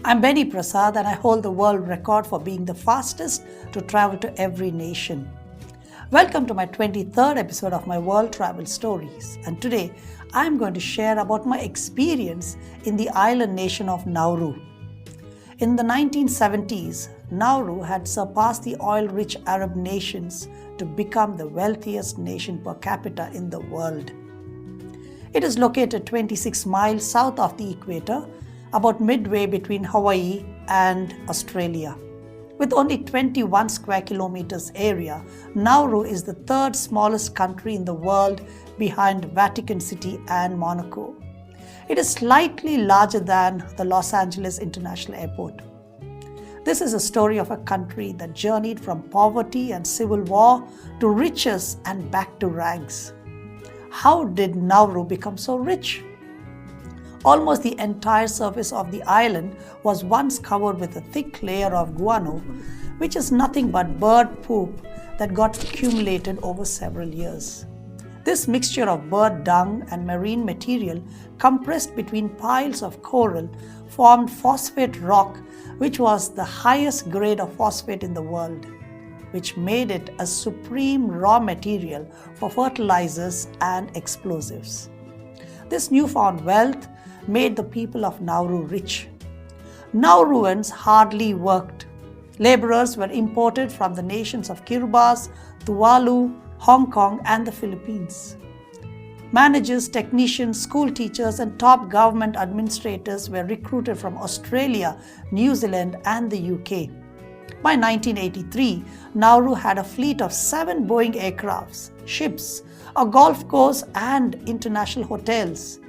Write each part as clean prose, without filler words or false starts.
I'm Benny Prasad and I hold the world record for being the fastest to travel to every nation. Welcome to my 23rd episode of my World Travel Stories, and today I'm going to share about my experience in the island nation of Nauru. In the 1970s, Nauru had surpassed the oil-rich Arab nations to become the wealthiest nation per capita in the world. It is located 26 miles south of the equator, about midway between Hawaii and Australia. With only 21 square kilometers area, Nauru is the third smallest country in the world behind Vatican City and Monaco. It is slightly larger than the Los Angeles International Airport. This is a story of a country that journeyed from poverty and civil war to riches and back to rags. How did Nauru become so rich? Almost the entire surface of the island was once covered with a thick layer of guano, which is nothing but bird poop that got accumulated over several years. This mixture of bird dung and marine material compressed between piles of coral formed phosphate rock, which was the highest grade of phosphate in the world, which made it a supreme raw material for fertilizers and explosives. This newfound wealth made the people of Nauru rich. Nauruans hardly worked. Laborers were imported from the nations of Kiribati, Tuvalu, Hong Kong, and the Philippines. Managers, technicians, school teachers, and top government administrators were recruited from Australia, New Zealand, and the UK. By 1983, Nauru had a fleet of 7 Boeing aircrafts, ships, a golf course, and international hotels.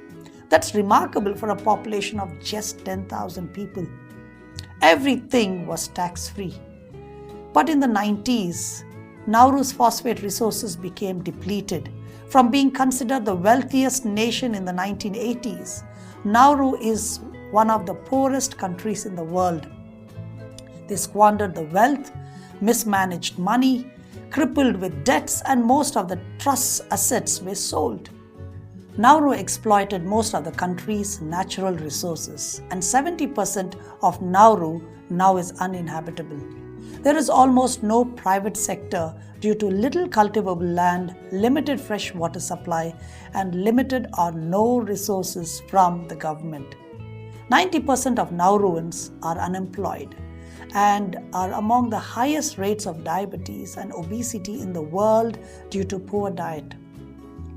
That's remarkable for a population of just 10,000 people. Everything was tax-free. But in the 90s, Nauru's phosphate resources became depleted. From being considered the wealthiest nation in the 1980s, Nauru is one of the poorest countries in the world. They squandered the wealth, mismanaged money, crippled with debts, and most of the trust's assets were sold. Nauru exploited most of the country's natural resources, and 70% of Nauru now is uninhabitable. There is almost no private sector due to little cultivable land, limited fresh water supply, and limited or no resources from the government. 90% of Nauruans are unemployed and are among the highest rates of diabetes and obesity in the world due to poor diet.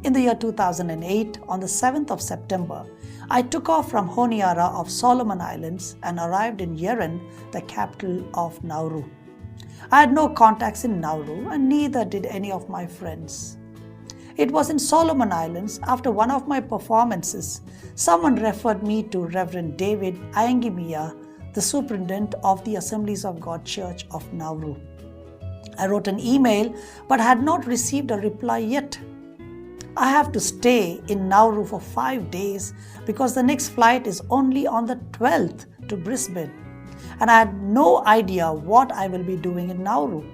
In the year 2008, on the 7th of September, I took off from Honiara of Solomon Islands and arrived in Yeren, the capital of Nauru. I had no contacts in Nauru and neither did any of my friends. It was in Solomon Islands, after one of my performances, someone referred me to Reverend David Ayangimia, the superintendent of the Assemblies of God Church of Nauru. I wrote an email but had not received a reply yet. I have to stay in Nauru for 5 days because the next flight is only on the 12th to Brisbane, and I had no idea what I will be doing in Nauru.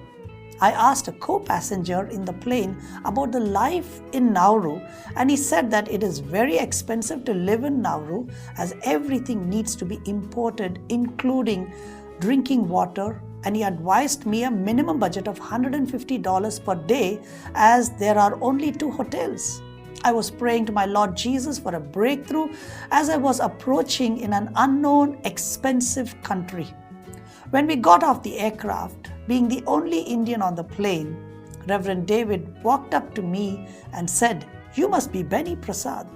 I asked a co-passenger in the plane about the life in Nauru, and he said that it is very expensive to live in Nauru as everything needs to be imported, including drinking water, and he advised me a minimum budget of $150 per day as there are only 2 hotels. I was praying to my Lord Jesus for a breakthrough as I was approaching in an unknown, expensive country. When we got off the aircraft, being the only Indian on the plane, Reverend David walked up to me and said, "You must be Benny Prasad."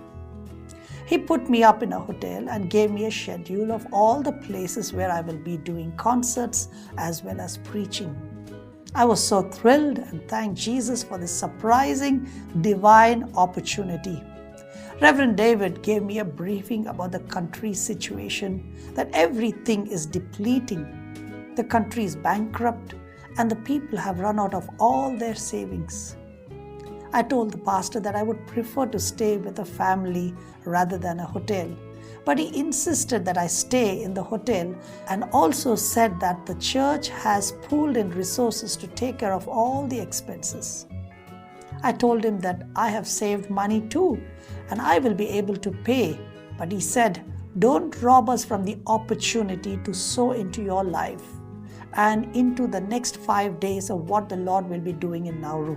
He put me up in a hotel and gave me a schedule of all the places where I will be doing concerts as well as preaching. I was so thrilled and thanked Jesus for this surprising, divine opportunity. Reverend David gave me a briefing about the country's situation, that everything is depleting. The country is bankrupt and the people have run out of all their savings. I told the pastor that I would prefer to stay with a family rather than a hotel, but he insisted that I stay in the hotel and also said that the church has pooled in resources to take care of all the expenses. I told him that I have saved money too and I will be able to pay, but he said, don't rob us from the opportunity to sow into your life and into the next 5 days of what the Lord will be doing in Nauru.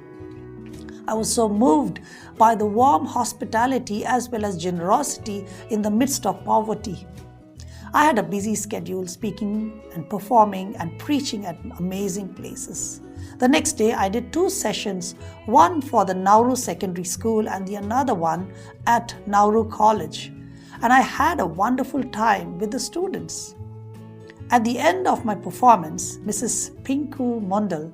I was so moved by the warm hospitality as well as generosity in the midst of poverty. I had a busy schedule, speaking and performing and preaching at amazing places. The next day, I did 2 sessions, one for the Nauru Secondary School and the another one at Nauru College. And I had a wonderful time with the students. At the end of my performance, Mrs. Pinku Mondal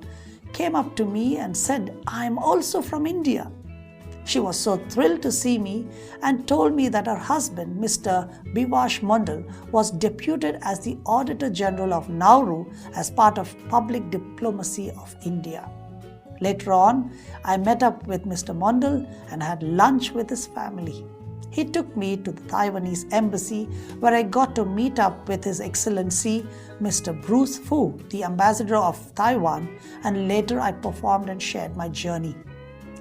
came up to me and said, "I am also from India." She was so thrilled to see me and told me that her husband, Mr. Bivash Mondal, was deputed as the Auditor General of Nauru as part of Public Diplomacy of India. Later on, I met up with Mr. Mondal and had lunch with his family. He took me to the Taiwanese embassy where I got to meet up with His Excellency Mr. Bruce Fu, the Ambassador of Taiwan, and later I performed and shared my journey.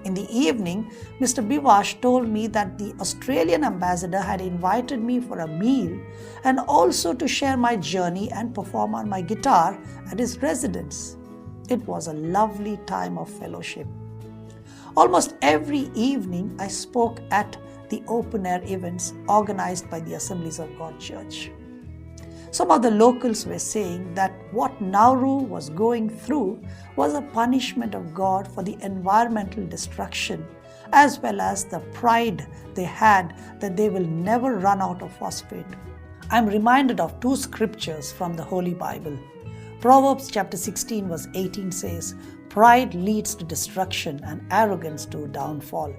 In the evening, Mr. Bivash told me that the Australian ambassador had invited me for a meal and also to share my journey and perform on my guitar at his residence. It was a lovely time of fellowship. Almost every evening, I spoke at the open-air events organized by the Assemblies of God Church. Some of the locals were saying that what Nauru was going through was a punishment of God for the environmental destruction, as well as the pride they had that they will never run out of phosphate. I'm reminded of 2 scriptures from the Holy Bible. Proverbs chapter 16 verse 18 says, "Pride leads to destruction and arrogance to downfall."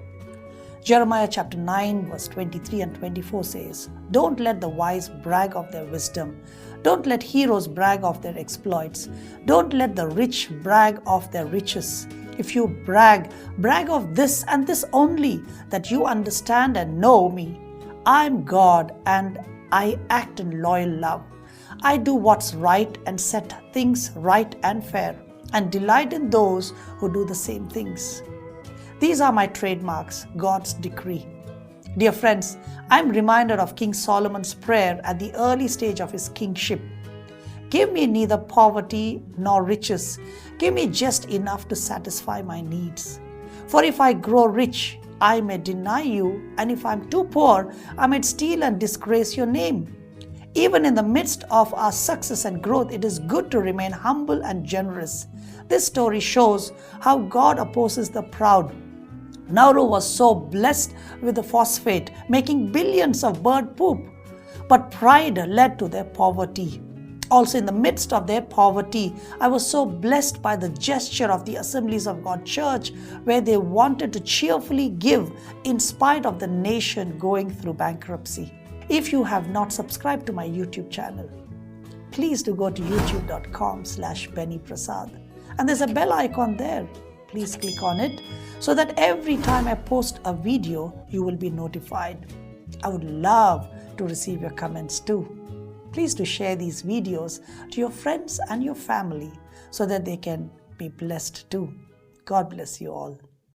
Jeremiah chapter 9 verse 23 and 24 says, "Don't let the wise brag of their wisdom. Don't let heroes brag of their exploits. Don't let the rich brag of their riches. If you brag, brag of this and this only, that you understand and know me. I'm God and I act in loyal love. I do what's right and set things right and fair, and delight in those who do the same things. These are my trademarks, God's decree." Dear friends, I'm reminded of King Solomon's prayer at the early stage of his kingship. "Give me neither poverty nor riches. Give me just enough to satisfy my needs. For if I grow rich, I may deny you, and if I'm too poor, I might steal and disgrace your name." Even in the midst of our success and growth, it is good to remain humble and generous. This story shows how God opposes the proud. Nauru was so blessed with the phosphate, making billions of bird poop, but pride led to their poverty. Also, in the midst of their poverty, I was so blessed by the gesture of the Assemblies of God Church, where they wanted to cheerfully give in spite of the nation going through bankruptcy. If you have not subscribed to my YouTube channel, please do go to youtube.com/Benny Prasad. And there's a bell icon there. Please click on it so that every time I post a video, you will be notified. I would love to receive your comments too. Please do share these videos to your friends and your family so that they can be blessed too. God bless you all.